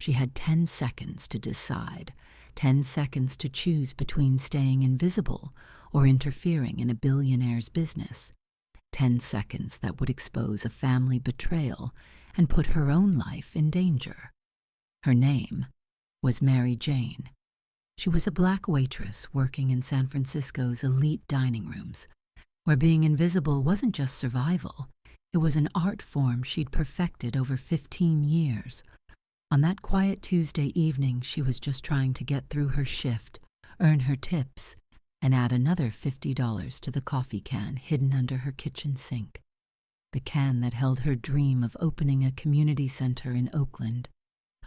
She had 10 seconds to decide, 10 seconds to choose between staying invisible or interfering in a billionaire's business, 10 seconds that would expose a family betrayal and put her own life in danger. Her name was Mary Jane. She was a black waitress working in San Francisco's elite dining rooms, where being invisible wasn't just survival, it was an art form she'd perfected over 15 years. On that quiet Tuesday evening, she was just trying to get through her shift, earn her tips, and add another $50 to the coffee can hidden under her kitchen sink. The can that held her dream of opening a community center in Oakland,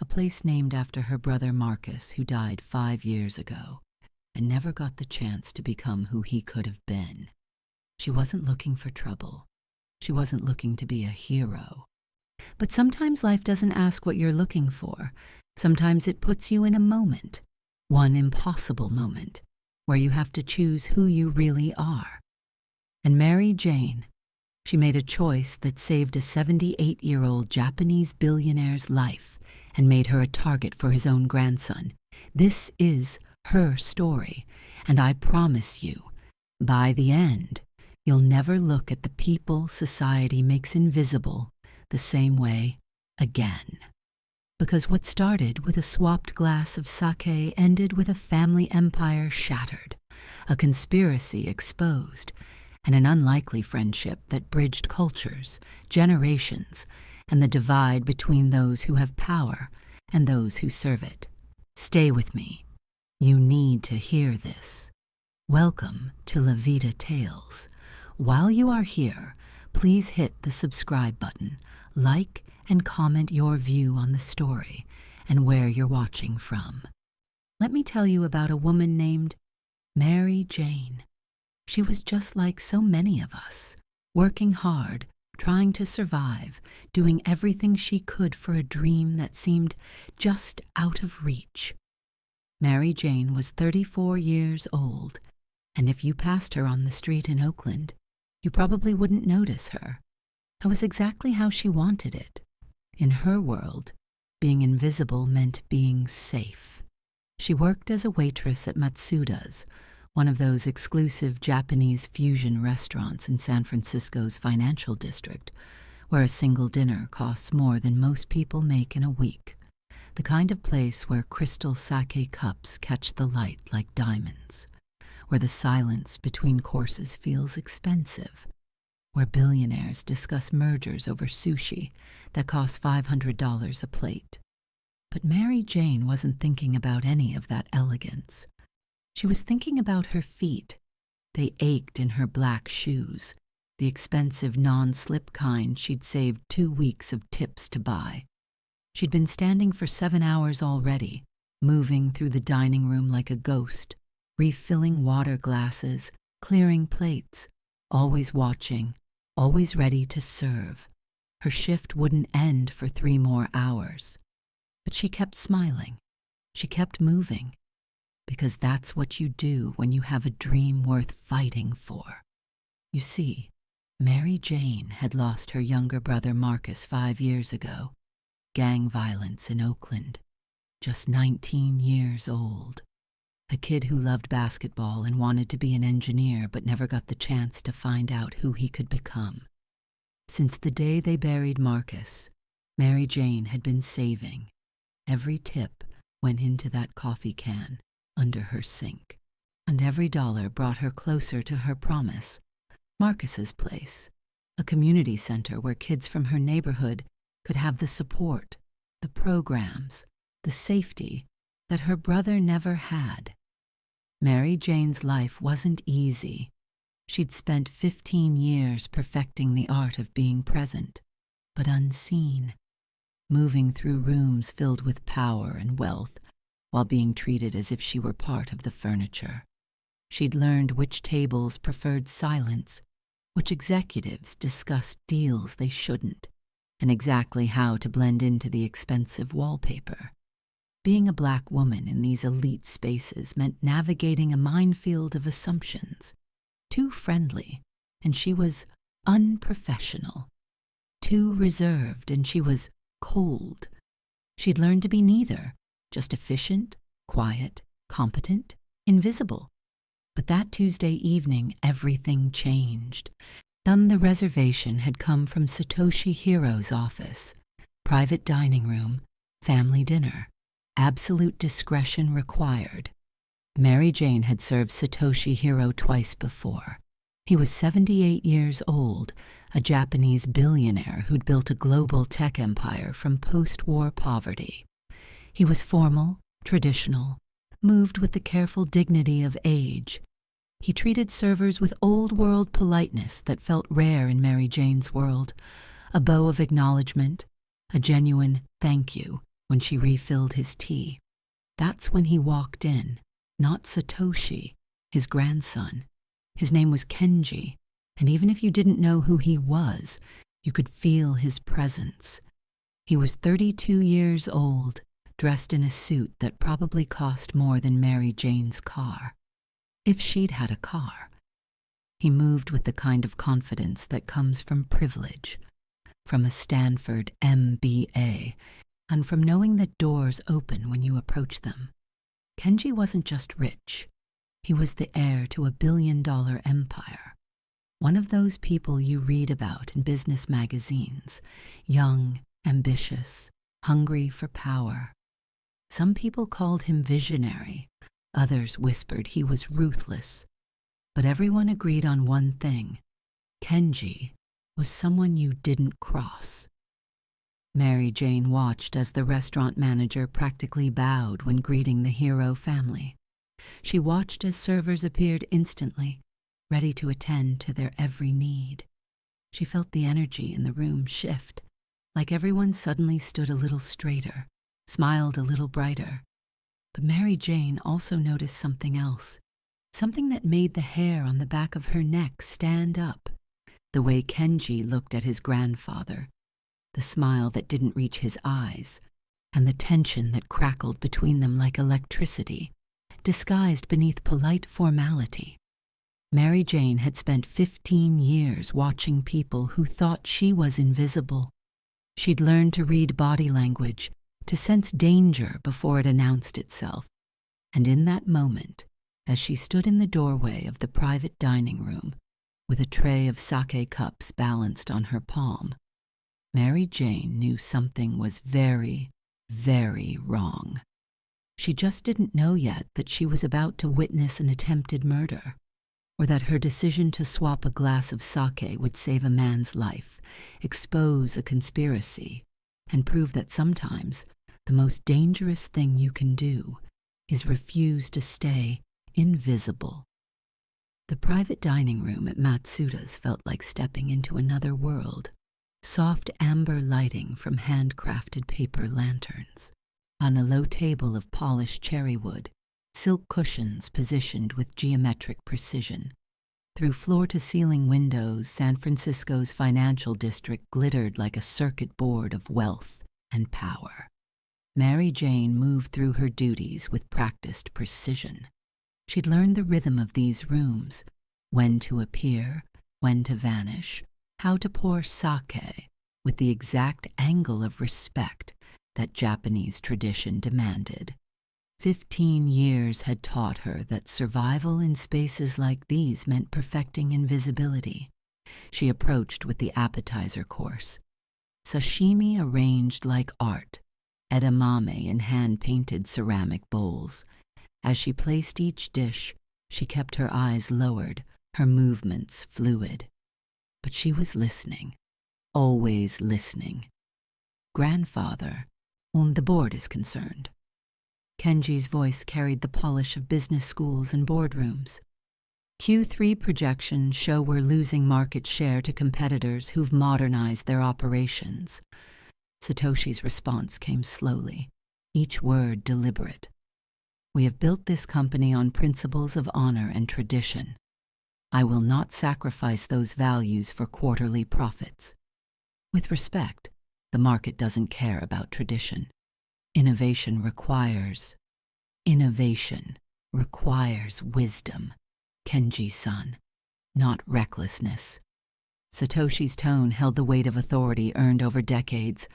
a place named after her brother Marcus, who died 5 years ago and never got the chance to become who he could have been. She wasn't looking for trouble. She wasn't looking to be a hero. But sometimes life doesn't ask what you're looking for. Sometimes it puts you in a moment, one impossible moment, where you have to choose who you really are. And Mary Jane, she made a choice that saved a 78-year-old Japanese billionaire's life and made her a target for his own grandson. This is her story, and I promise you, by the end, you'll never look at the people society makes invisible the same way again. Because what started with a swapped glass of sake ended with a family empire shattered, a conspiracy exposed, and an unlikely friendship that bridged cultures, generations, and the divide between those who have power and those who serve it. Stay with me. You need to hear this. Welcome to La Vida Tales. While you are here, please hit the subscribe button, like and comment your view on the story and where you're watching from. Let me tell you about a woman named Mary Jane. She was just like so many of us, working hard, trying to survive, doing everything she could for a dream that seemed just out of reach. Mary Jane was 34 years old, and if you passed her on the street in Oakland, you probably wouldn't notice her. That was exactly how she wanted it. In her world, being invisible meant being safe. She worked as a waitress at Matsuda's, one of those exclusive Japanese fusion restaurants in San Francisco's financial district, where a single dinner costs more than most people make in a week. The kind of place where crystal sake cups catch the light like diamonds, where the silence between courses feels expensive, where billionaires discuss mergers over sushi that costs $500 a plate. But Mary Jane wasn't thinking about any of that elegance. She was thinking about her feet. They ached in her black shoes, the expensive non-slip kind she'd saved 2 weeks of tips to buy. She'd been standing for 7 hours already, moving through the dining room like a ghost, refilling water glasses, clearing plates, always watching, always ready to serve. Her shift wouldn't end for 3 more hours. But she kept smiling. She kept moving. Because that's what you do when you have a dream worth fighting for. You see, Mary Jane had lost her younger brother Marcus 5 years ago. Gang violence in Oakland. Just 19 years old. A kid who loved basketball and wanted to be an engineer but never got the chance to find out who he could become. Since the day they buried Marcus, Mary Jane had been saving. Every tip went into that coffee can under her sink, and every dollar brought her closer to her promise, Marcus's place, a community center where kids from her neighborhood could have the support, the programs, the safety that her brother never had. Mary Jane's life wasn't easy. She'd spent 15 years perfecting the art of being present, but unseen, moving through rooms filled with power and wealth while being treated as if she were part of the furniture. She'd learned which tables preferred silence, which executives discussed deals they shouldn't, and exactly how to blend into the expensive wallpaper. Being a black woman in these elite spaces meant navigating a minefield of assumptions. Too friendly, and she was unprofessional. Too reserved, and she was cold. She'd learned to be neither, just efficient, quiet, competent, invisible. But that Tuesday evening, everything changed. On the reservation had come from Satoshi Hiro's office. Private dining room, family dinner, absolute discretion required. Mary Jane had served Satoshi Hiro twice before. He was 78 years old, a Japanese billionaire who'd built a global tech empire from post-war poverty. He was formal, traditional, moved with the careful dignity of age. He treated servers with old-world politeness that felt rare in Mary Jane's world, a bow of acknowledgement, a genuine thank you when she refilled his tea. That's when he walked in, not Satoshi, his grandson. His name was Kenji, and even if you didn't know who he was, you could feel his presence. He was 32 years old, dressed in a suit that probably cost more than Mary Jane's car. If she'd had a car. He moved with the kind of confidence that comes from privilege, from a Stanford MBA, and from knowing that doors open when you approach them. Kenji wasn't just rich. He was the heir to a billion-dollar empire. One of those people you read about in business magazines, young, ambitious, hungry for power. Some people called him visionary. Others whispered he was ruthless. But everyone agreed on one thing. Kenji was someone you didn't cross. Mary Jane watched as the restaurant manager practically bowed when greeting the Hiro family. She watched as servers appeared instantly, ready to attend to their every need. She felt the energy in the room shift, like everyone suddenly stood a little straighter, smiled a little brighter. But Mary Jane also noticed something else, something that made the hair on the back of her neck stand up. The way Kenji looked at his grandfather, the smile that didn't reach his eyes, and the tension that crackled between them like electricity, disguised beneath polite formality. Mary Jane had spent 15 years watching people who thought she was invisible. She'd learned to read body language, to sense danger before it announced itself. And in that moment, as she stood in the doorway of the private dining room, with a tray of sake cups balanced on her palm, Mary Jane knew something was very, very wrong. She just didn't know yet that she was about to witness an attempted murder, or that her decision to swap a glass of sake would save a man's life, expose a conspiracy, and prove that sometimes the most dangerous thing you can do is refuse to stay invisible. The private dining room at Matsuda's felt like stepping into another world. Soft amber lighting from handcrafted paper lanterns. On a low table of polished cherry wood, silk cushions positioned with geometric precision. Through floor-to-ceiling windows, San Francisco's financial district glittered like a circuit board of wealth and power. Mary Jane moved through her duties with practiced precision. She'd learned the rhythm of these rooms, when to appear, when to vanish, how to pour sake with the exact angle of respect that Japanese tradition demanded. 15 years had taught her that survival in spaces like these meant perfecting invisibility. She approached with the appetizer course. Sashimi arranged like art, edamame in hand-painted ceramic bowls. As she placed each dish, she kept her eyes lowered, her movements fluid. But she was listening, always listening. Grandfather, when the board is concerned. Kenji's voice carried the polish of business schools and boardrooms. Q3 projections show we're losing market share to competitors who've modernized their operations. Satoshi's response came slowly, each word deliberate. We have built this company on principles of honor and tradition. I will not sacrifice those values for quarterly profits. With respect, the market doesn't care about tradition. Innovation requires wisdom, Kenji-san, not recklessness. Satoshi's tone held the weight of authority earned over decades.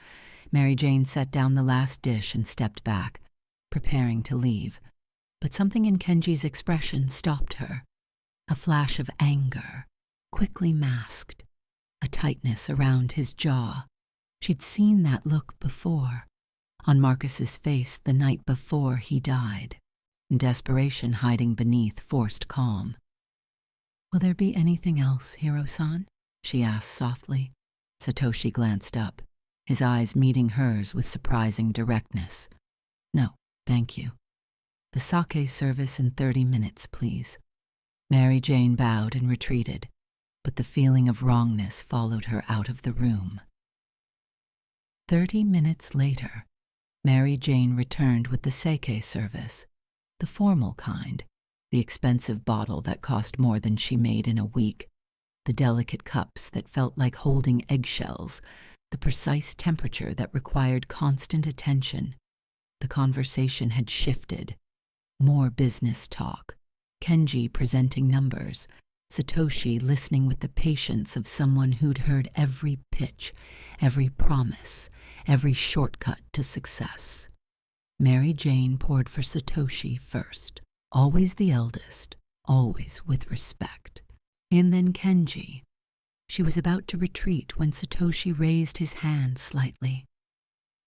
Mary Jane set down the last dish and stepped back, preparing to leave. But something in Kenji's expression stopped her. A flash of anger, quickly masked, a tightness around his jaw. She'd seen that look before, on Marcus's face the night before he died, desperation hiding beneath forced calm. "Will there be anything else, Hiro-san?" she asked softly. Satoshi glanced up, his eyes meeting hers with surprising directness. "No, thank you. The sake service in 30 minutes, please." Mary Jane bowed and retreated, but the feeling of wrongness followed her out of the room. 30 minutes later, Mary Jane returned with the sake service, the formal kind, the expensive bottle that cost more than she made in a week, the delicate cups that felt like holding eggshells, the precise temperature that required constant attention. The conversation had shifted. More business talk, Kenji presenting numbers, Satoshi listening with the patience of someone who'd heard every pitch, every promise, every shortcut to success. Mary Jane poured for Satoshi first, always the eldest, always with respect. And then Kenji. She was about to retreat when Satoshi raised his hand slightly.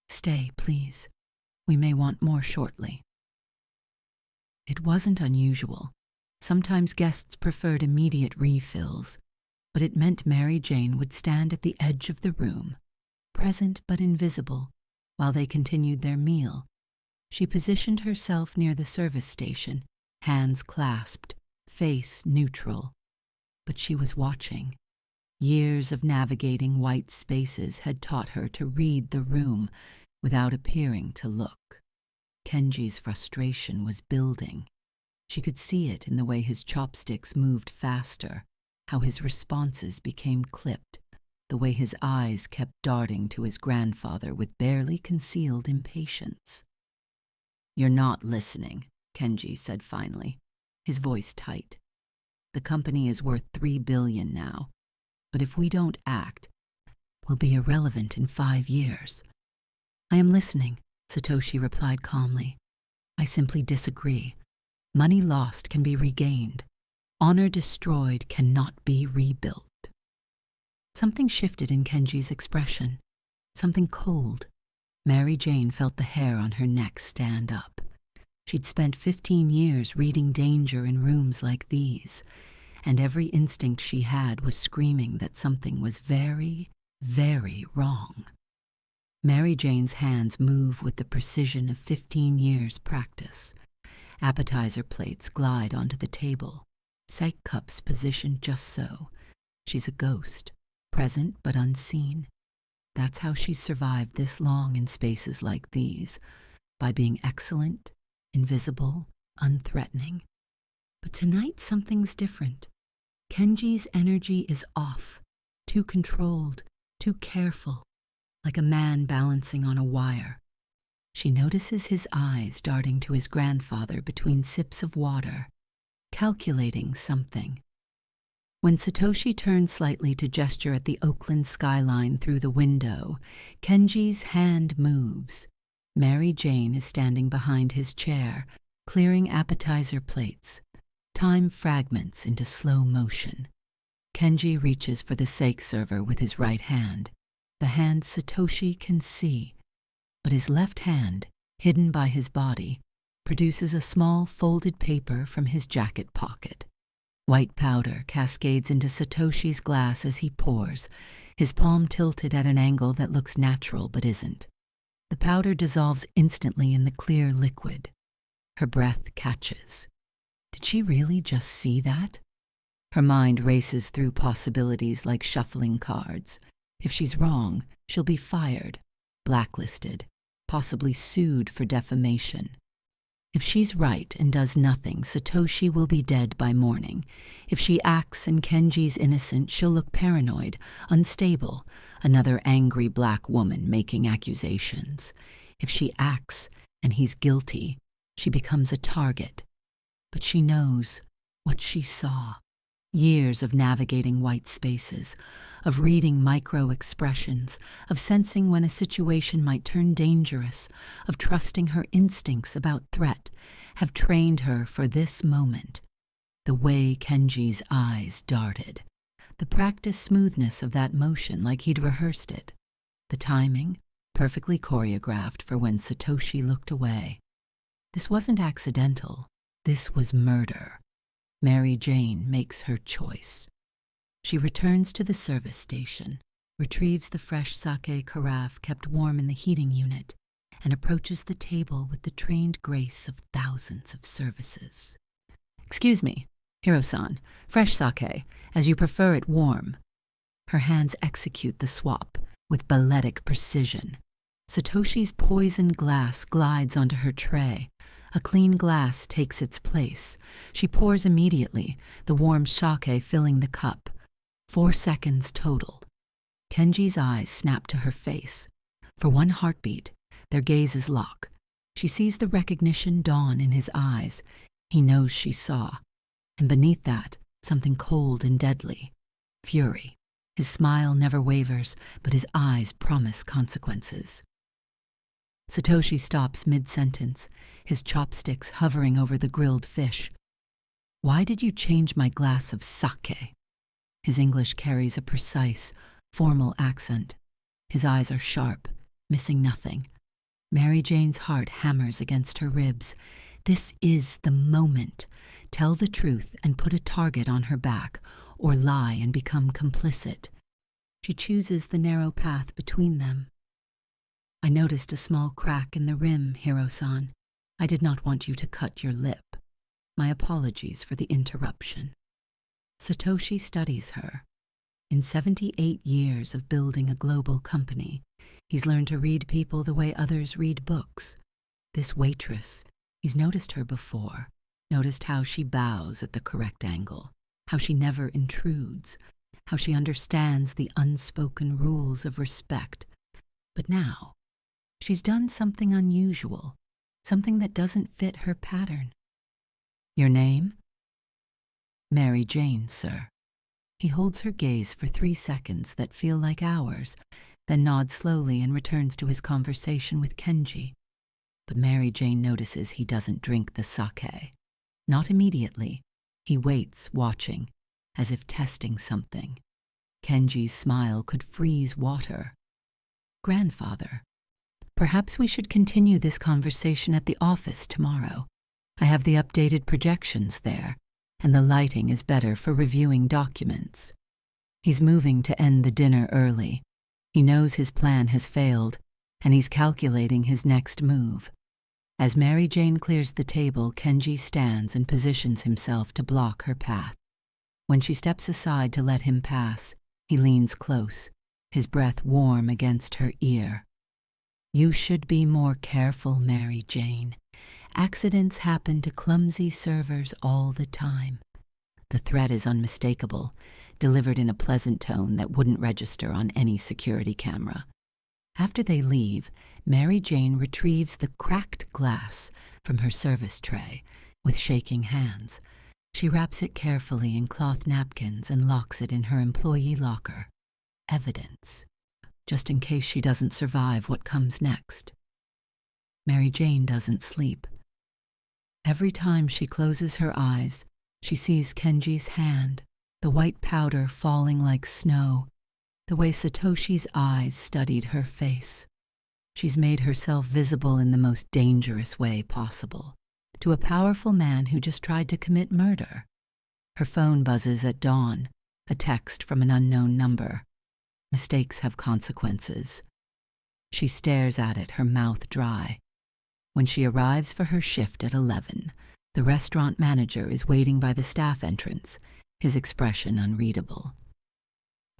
"Stay, please. We may want more shortly." It wasn't unusual. Sometimes guests preferred immediate refills, but it meant Mary Jane would stand at the edge of the room, present but invisible, while they continued their meal. She positioned herself near the service station, hands clasped, face neutral. But she was watching. Years of navigating white spaces had taught her to read the room without appearing to look. Kenji's frustration was building. She could see it in the way his chopsticks moved faster, how his responses became clipped, the way his eyes kept darting to his grandfather with barely concealed impatience. "You're not listening," Kenji said finally, his voice tight. "The company is worth $3 billion now, but if we don't act, we'll be irrelevant in 5 years. "I am listening," Satoshi replied calmly. "I simply disagree. Money lost can be regained. Honor destroyed cannot be rebuilt." Something shifted in Kenji's expression, something cold. Mary Jane felt the hair on her neck stand up. She'd spent 15 years reading danger in rooms like these, and every instinct she had was screaming that something was very, very wrong. Mary Jane's hands move with the precision of 15 years' practice. Appetizer plates glide onto the table, sake cups positioned just so. She's a ghost, present but unseen. That's how she's survived this long in spaces like these, by being excellent, invisible, unthreatening. But tonight something's different. Kenji's energy is off, too controlled, too careful, like a man balancing on a wire. She notices his eyes darting to his grandfather between sips of water, calculating something. When Satoshi turned slightly to gesture at the Oakland skyline through the window, Kenji's hand moves. Mary Jane is standing behind his chair, clearing appetizer plates. Time fragments into slow motion. Kenji reaches for the sake server with his right hand, the hand Satoshi can see, but his left hand, hidden by his body, produces a small folded paper from his jacket pocket. White powder cascades into Satoshi's glass as he pours, his palm tilted at an angle that looks natural but isn't. The powder dissolves instantly in the clear liquid. Her breath catches. Did she really just see that? Her mind races through possibilities like shuffling cards. If she's wrong, she'll be fired, blacklisted, possibly sued for defamation. If she's right and does nothing, Satoshi will be dead by morning. If she acts and Kenji's innocent, she'll look paranoid, unstable, another angry black woman making accusations. If she acts and he's guilty, she becomes a target. But she knows what she saw. Years of navigating white spaces, of reading micro-expressions, of sensing when a situation might turn dangerous, of trusting her instincts about threat, have trained her for this moment. The way Kenji's eyes darted, the practiced smoothness of that motion like he'd rehearsed it, the timing, perfectly choreographed for when Satoshi looked away. This wasn't accidental. This was murder. Mary Jane makes her choice. She returns to the service station, retrieves the fresh sake carafe kept warm in the heating unit, and approaches the table with the trained grace of thousands of services. "Excuse me, Hiro-san, fresh sake, as you prefer it warm." Her hands execute the swap with balletic precision. Satoshi's poisoned glass glides onto her tray. A clean glass takes its place. She pours immediately, the warm sake filling the cup. 4 seconds total. Kenji's eyes snap to her face. For one heartbeat, their gazes lock. She sees the recognition dawn in his eyes. He knows she saw. And beneath that, something cold and deadly. Fury. His smile never wavers, but his eyes promise consequences. Satoshi stops mid-sentence, his chopsticks hovering over the grilled fish. "Why did you change my glass of sake?" His English carries a precise, formal accent. His eyes are sharp, missing nothing. Mary Jane's heart hammers against her ribs. This is the moment. Tell the truth and put a target on her back, or lie and become complicit. She chooses the narrow path between them. "I noticed a small crack in the rim, Hiro-san. I did not want you to cut your lip. My apologies for the interruption." Satoshi studies her. In 78 years of building a global company, he's learned to read people the way others read books. This waitress, he's noticed her before, noticed how she bows at the correct angle, how she never intrudes, how she understands the unspoken rules of respect. But now, she's done something unusual, something that doesn't fit her pattern. "Your name?" "Mary Jane, sir." He holds her gaze for 3 seconds that feel like hours, then nods slowly and returns to his conversation with Kenji. But Mary Jane notices he doesn't drink the sake. Not immediately. He waits, watching, as if testing something. Kenji's smile could freeze water. "Grandfather, perhaps we should continue this conversation at the office tomorrow. I have the updated projections there, and the lighting is better for reviewing documents." He's moving to end the dinner early. He knows his plan has failed, and he's calculating his next move. As Mary Jane clears the table, Kenji stands and positions himself to block her path. When she steps aside to let him pass, he leans close, his breath warm against her ear. "You should be more careful, Mary Jane. Accidents happen to clumsy servers all the time." The threat is unmistakable, delivered in a pleasant tone that wouldn't register on any security camera. After they leave, Mary Jane retrieves the cracked glass from her service tray with shaking hands. She wraps it carefully in cloth napkins and locks it in her employee locker. Evidence, just in case she doesn't survive what comes next. Mary Jane doesn't sleep. Every time she closes her eyes, she sees Kenji's hand, the white powder falling like snow, the way Satoshi's eyes studied her face. She's made herself visible in the most dangerous way possible, to a powerful man who just tried to commit murder. Her phone buzzes at dawn, a text from an unknown number. Mistakes have consequences. She stares at it, her mouth dry. When she arrives for her shift at 11, the restaurant manager is waiting by the staff entrance, his expression unreadable.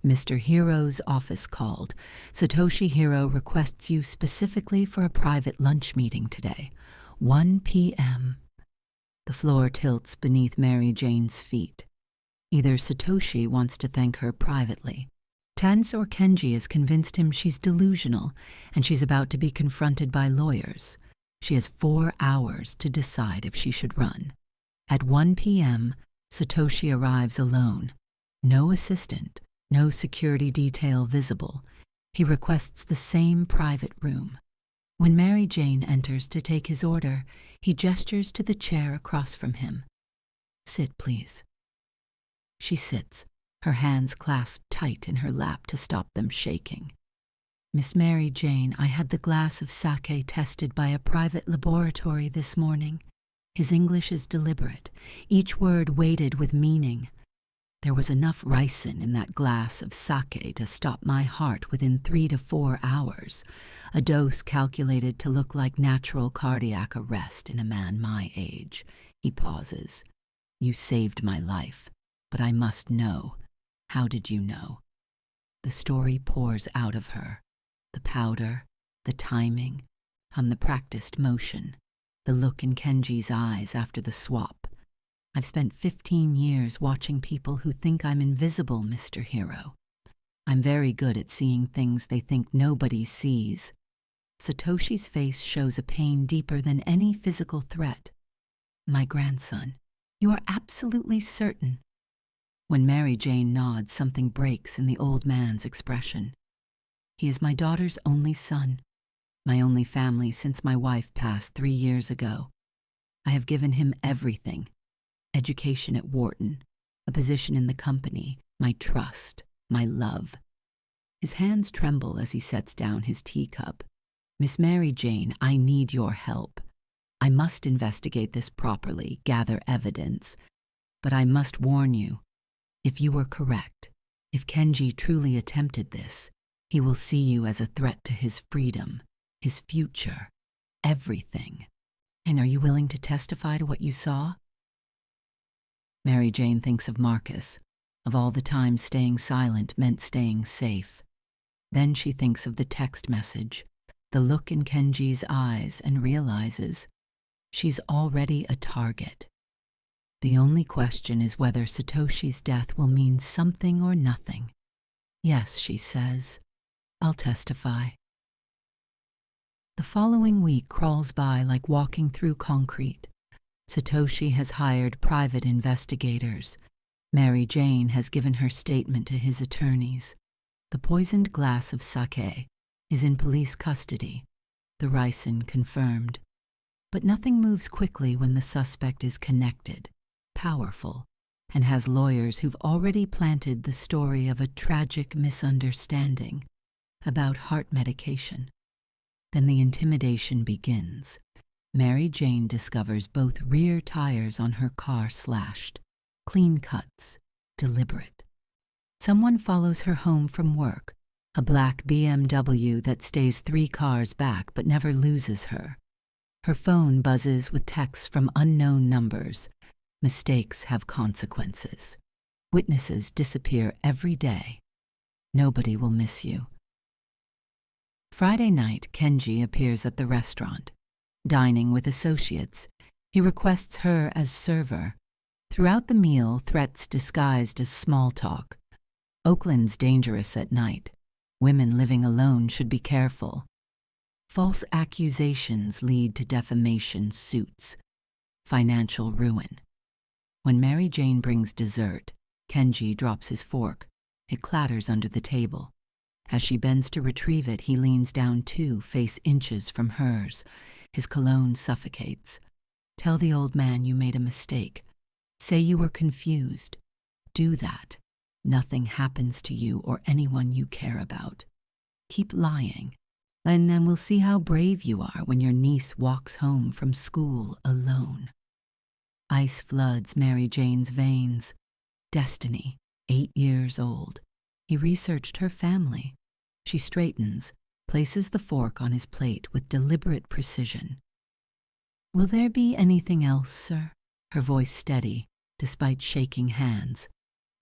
"Mr. Hiro's office called. Satoshi Hiro requests you specifically for a private lunch meeting today, 1 p.m. The floor tilts beneath Mary Jane's feet. Either Satoshi wants to thank her privately. Tense or Kenji has convinced him she's delusional and she's about to be confronted by lawyers. She has 4 hours to decide if she should run. At 1 p.m., Satoshi arrives alone. No assistant, no security detail visible. He requests the same private room. When Mary Jane enters to take his order, he gestures to the chair across from him. "Sit, please." She sits, her hands clasped tight in her lap to stop them shaking. "Miss Mary Jane, I had the glass of sake tested by a private laboratory this morning." His English is deliberate, each word weighted with meaning. "There was enough ricin in that glass of sake to stop my heart within 3 to 4 hours, a dose calculated to look like natural cardiac arrest in a man my age." He pauses. "You saved my life, but I must know. How did you know?" The story pours out of her. The powder, the timing, and the practiced motion, the look in Kenji's eyes after the swap. "I've spent 15 years watching people who think I'm invisible, Mr. Hero. I'm very good at seeing things they think nobody sees." Satoshi's face shows a pain deeper than any physical threat. "My grandson. You are absolutely certain?" When Mary Jane nods, something breaks in the old man's expression. "He is my daughter's only son, my only family since my wife passed 3 years ago. I have given him everything: education at Wharton, a position in the company, my trust, my love." His hands tremble as he sets down his teacup. "Miss Mary Jane, I need your help. I must investigate this properly, gather evidence. But I must warn you, if you were correct, if Kenji truly attempted this, he will see you as a threat to his freedom, his future, everything. And are you willing to testify to what you saw?" Mary Jane thinks of Marcus, of all the times staying silent meant staying safe. Then she thinks of the text message, the look in Kenji's eyes, and realizes she's already a target. The only question is whether Satoshi's death will mean something or nothing. "Yes," she says, "I'll testify." The following week crawls by like walking through concrete. Satoshi has hired private investigators. Mary Jane has given her statement to his attorneys. The poisoned glass of sake is in police custody, the ricin confirmed. But nothing moves quickly when the suspect is connected, powerful, and has lawyers who've already planted the story of a tragic misunderstanding about heart medication. Then the intimidation begins. Mary Jane discovers both rear tires on her car slashed, clean cuts, deliberate. Someone follows her home from work, a black BMW that stays 3 cars back but never loses her. Her phone buzzes with texts from unknown numbers. Mistakes have consequences. Witnesses disappear every day. Nobody will miss you. Friday night, Kenji appears at the restaurant. Dining with associates, he requests her as server. Throughout the meal, threats disguised as small talk. Oakland's dangerous at night. Women living alone should be careful. False accusations lead to defamation suits. Financial ruin. When Mary Jane brings dessert, Kenji drops his fork. It clatters under the table. As she bends to retrieve it, he leans down too, face inches from hers. His cologne suffocates. "Tell the old man you made a mistake. Say you were confused. Do that. Nothing happens to you or anyone you care about. Keep lying. And then we'll see how brave you are when your niece walks home from school alone." Ice floods Mary Jane's veins. Destiny, 8 years old. He researched her family. She straightens, places the fork on his plate with deliberate precision. "Will there be anything else, sir?" Her voice steady, despite shaking hands.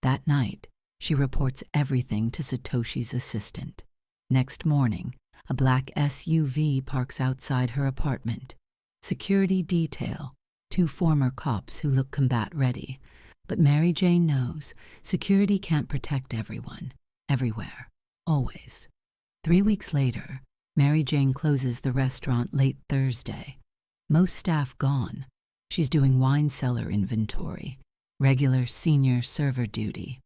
That night, she reports everything to Satoshi's assistant. Next morning, a black SUV parks outside her apartment. Security detail, 2 former cops who look combat-ready. But Mary Jane knows security can't protect everyone, everywhere, always. 3 weeks later, Mary Jane closes the restaurant late Thursday. Most staff gone. She's doing wine cellar inventory. Regular senior server duty.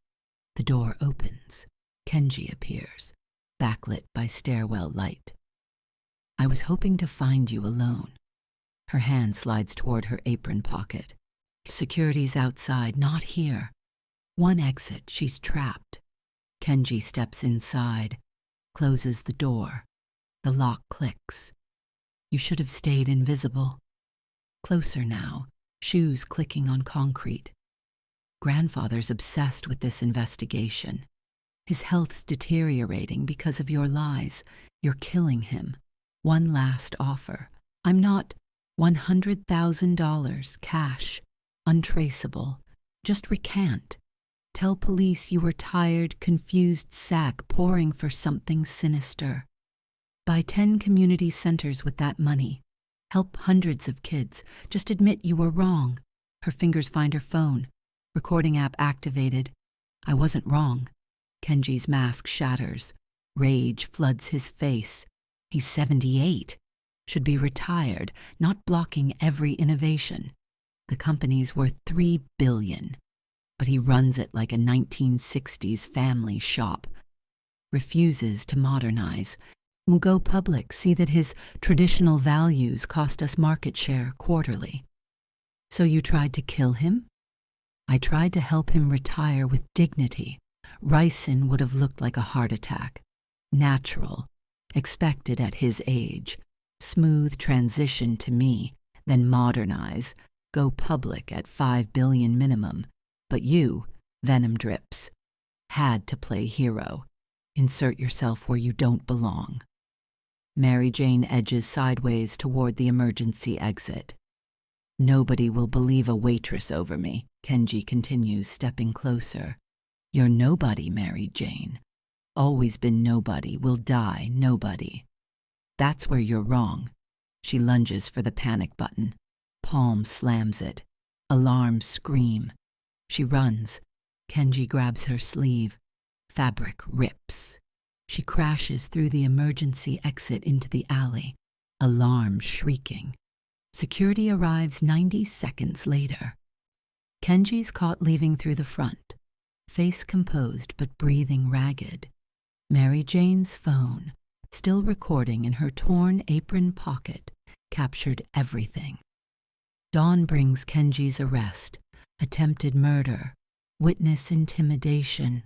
The door opens. Kenji appears, backlit by stairwell light. I was hoping to find you alone. Her hand slides toward her apron pocket. Security's outside, not here. One exit, she's trapped. Kenji steps inside, closes the door. The lock clicks. You should have stayed invisible. Closer now, shoes clicking on concrete. Grandfather's obsessed with this investigation. His health's deteriorating because of your lies. You're killing him. One last offer. I'm not $100,000 cash, untraceable. Just recant. Tell police you were tired, confused sack pouring for something sinister. Buy 10 community centers with that money. Help hundreds of kids. Just admit you were wrong. Her fingers find her phone. Recording app activated. I wasn't wrong. Kenji's mask shatters. Rage floods his face. He's 78. Should be retired, not blocking every innovation. The company's worth $3 billion. But he runs it like a 1960s family shop. Refuses to modernize. Go public, see that his traditional values cost us market share quarterly. So you tried to kill him? I tried to help him retire with dignity. Ricin would have looked like a heart attack. Natural. Expected at his age. Smooth transition to me, then modernize. Go public at $5 billion minimum. But you, venom drips. Had to play hero. Insert yourself where you don't belong. Mary Jane edges sideways toward the emergency exit. Nobody will believe a waitress over me, Kenji continues, stepping closer. You're nobody, Mary Jane. Always been nobody, will die nobody. That's where you're wrong. She lunges for the panic button. Palm slams it. Alarm scream. She runs. Kenji grabs her sleeve. Fabric rips. She crashes through the emergency exit into the alley. Alarm shrieking. Security arrives 90 seconds later. Kenji's caught leaving through the front. Face composed but breathing ragged. Mary Jane's phone, still recording in her torn apron pocket, captured everything. Dawn brings Kenji's arrest, attempted murder, witness intimidation.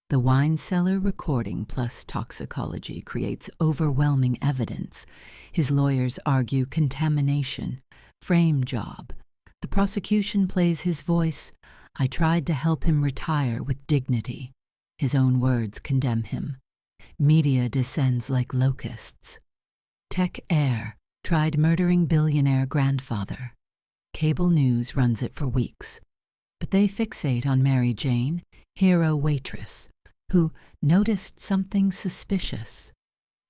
The wine cellar recording plus toxicology creates overwhelming evidence. His lawyers argue contamination, frame job. The prosecution plays his voice. I tried to help him retire with dignity. His own words condemn him. Media descends like locusts. Tech Air tried murdering billionaire grandfather. Cable news runs it for weeks. But they fixate on Mary Jane, hero waitress, who noticed something suspicious.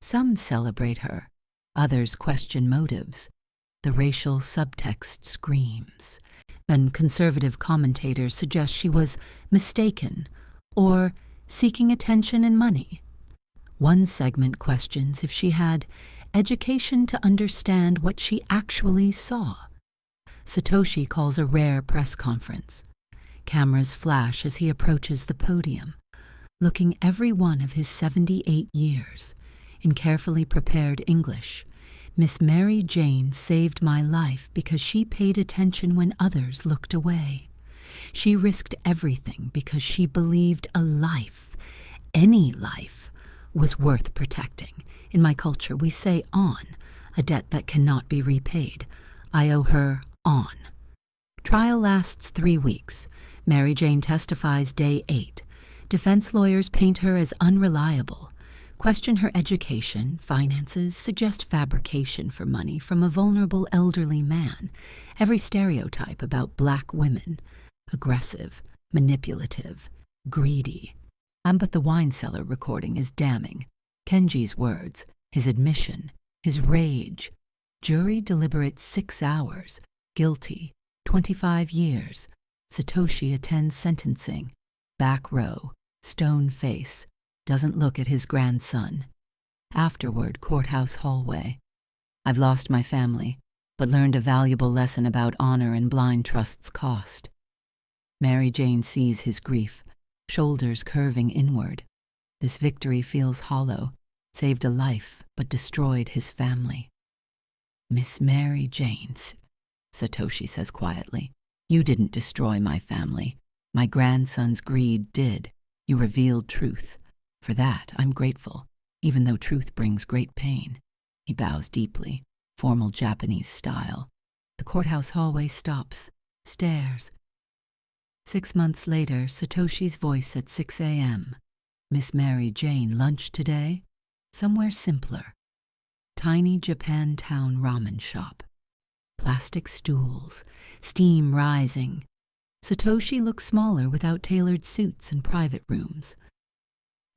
Some celebrate her, others question motives. The racial subtext screams, and conservative commentators suggest she was mistaken or seeking attention and money. One segment questions if she had education to understand what she actually saw. Satoshi calls a rare press conference. Cameras flash as he approaches the podium, looking every one of his 78 years. In carefully prepared English, Miss Mary Jane saved my life because she paid attention when others looked away. She risked everything because she believed a life, any life, was worth protecting. In my culture, we say on, a debt that cannot be repaid. I owe her on. Trial lasts 3 weeks. Mary Jane testifies day 8. Defense lawyers paint her as unreliable, question her education, finances, suggest fabrication for money from a vulnerable elderly man. Every stereotype about black women: aggressive, manipulative, greedy. But the wine cellar recording is damning. Kenji's words, his admission, his rage. Jury deliberates 6 hours. Guilty. 25 years. Satoshi attends sentencing. Back row. Stone face. Doesn't look at his grandson. Afterward, courthouse hallway. I've lost my family, but learned a valuable lesson about honor and blind trust's cost. Mary Jane sees his grief, shoulders curving inward. This victory feels hollow, saved a life but destroyed his family. Miss Mary Jane, Satoshi says quietly, you didn't destroy my family. My grandson's greed did. You revealed truth. For that, I'm grateful, even though truth brings great pain. He bows deeply, formal Japanese style. The courthouse hallway stops, stares. 6 months later, Satoshi's voice at 6 a.m. Miss Mary Jane, lunch today? Somewhere simpler. Tiny Japantown ramen shop. Plastic stools, steam rising. Satoshi looks smaller without tailored suits and private rooms.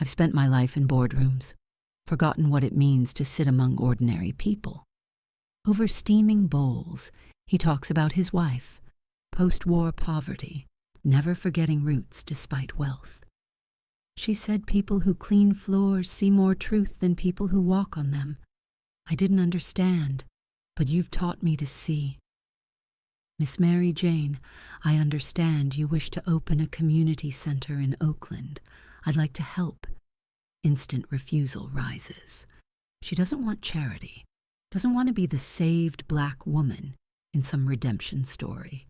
I've spent my life in boardrooms, forgotten what it means to sit among ordinary people. Over steaming bowls, he talks about his wife, post-war poverty, never forgetting roots despite wealth. She said people who clean floors see more truth than people who walk on them. I didn't understand, but you've taught me to see. Miss Mary Jane, I understand you wish to open a community center in Oakland. I'd like to help. Instant refusal rises. She doesn't want charity, doesn't want to be the saved black woman in some redemption story.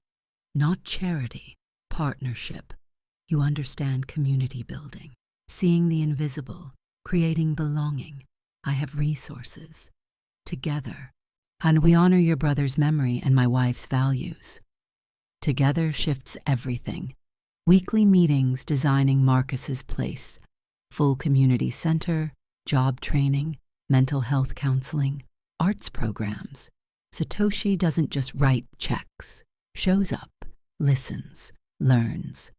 Not charity, partnership. You understand community building, seeing the invisible, creating belonging. I have resources. Together. And we honor your brother's memory and my wife's values. Together shifts everything. Weekly meetings designing Marcus's place. Full community center, job training, mental health counseling, arts programs. Satoshi doesn't just write checks. Shows up, listens, learns.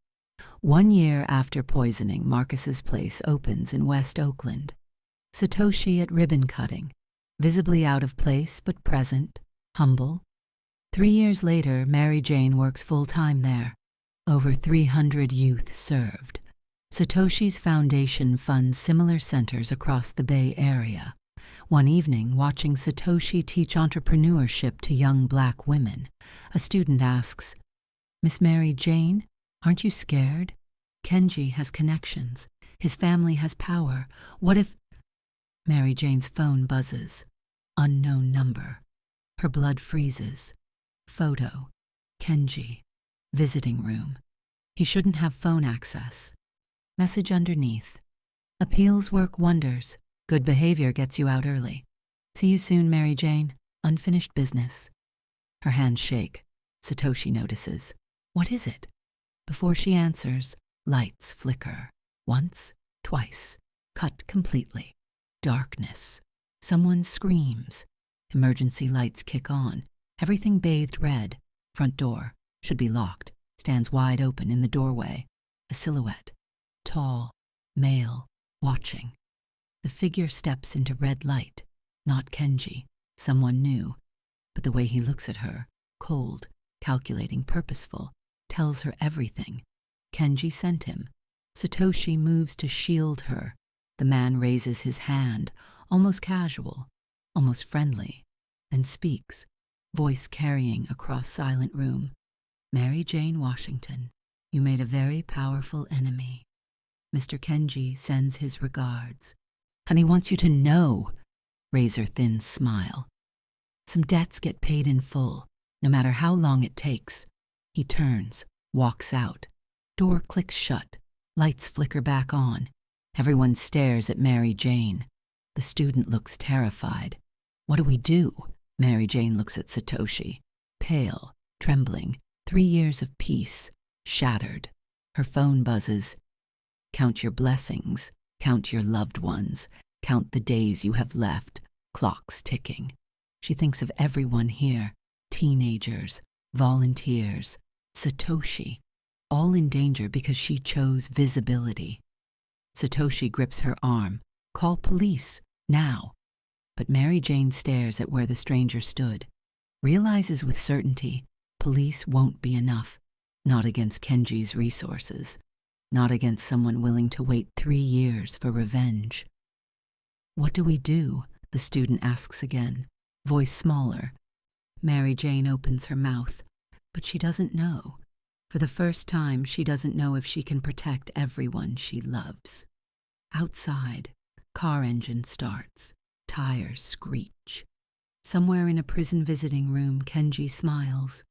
1 year after poisoning, Marcus's place opens in West Oakland. Satoshi at ribbon cutting. Visibly out of place but present, humble. 3 years later, Mary Jane works full-time there. Over 300 youth served. Satoshi's foundation funds similar centers across the Bay Area. One evening, watching Satoshi teach entrepreneurship to young black women, a student asks, Miss Mary Jane, aren't you scared? Kenji has connections. His family has power. What if... Mary Jane's phone buzzes. Unknown number. Her blood freezes. Photo. Kenji. Visiting room. He shouldn't have phone access. Message underneath. Appeals work wonders. Good behavior gets you out early. See you soon, Mary Jane. Unfinished business. Her hands shake. Satoshi notices. What is it? Before she answers, lights flicker. Once, twice. Cut completely. Darkness. Someone screams. Emergency lights kick on. Everything bathed red. Front door. Should be locked. Stands wide open in the doorway. A silhouette. Tall. Male. Watching. The figure steps into red light. Not Kenji. Someone new. But the way he looks at her, cold, calculating, purposeful, tells her everything. Kenji sent him. Satoshi moves to shield her. The man raises his hand, almost casual, almost friendly, then speaks, voice carrying across silent room. Mary Jane Washington, you made a very powerful enemy. Mr. Kenji sends his regards. And he wants you to know. Razor-thin smile. Some debts get paid in full, no matter how long it takes. He turns, walks out. Door clicks shut. Lights flicker back on. Everyone stares at Mary Jane. The student looks terrified. What do we do? Mary Jane looks at Satoshi. Pale, trembling, 3 years of peace, shattered. Her phone buzzes. Count your blessings. Count your loved ones. Count the days you have left. Clocks ticking. She thinks of everyone here. Teenagers, volunteers, Satoshi, all in danger because she chose visibility. Satoshi grips her arm. Call police, now. But Mary Jane stares at where the stranger stood. Realizes with certainty, police won't be enough. Not against Kenji's resources. Not against someone willing to wait 3 years for revenge. What do we do? The student asks again, voice smaller. Mary Jane opens her mouth, but she doesn't know. For the first time, she doesn't know if she can protect everyone she loves. Outside, car engine starts. Tires screech. Somewhere in a prison visiting room, Kenji smiles.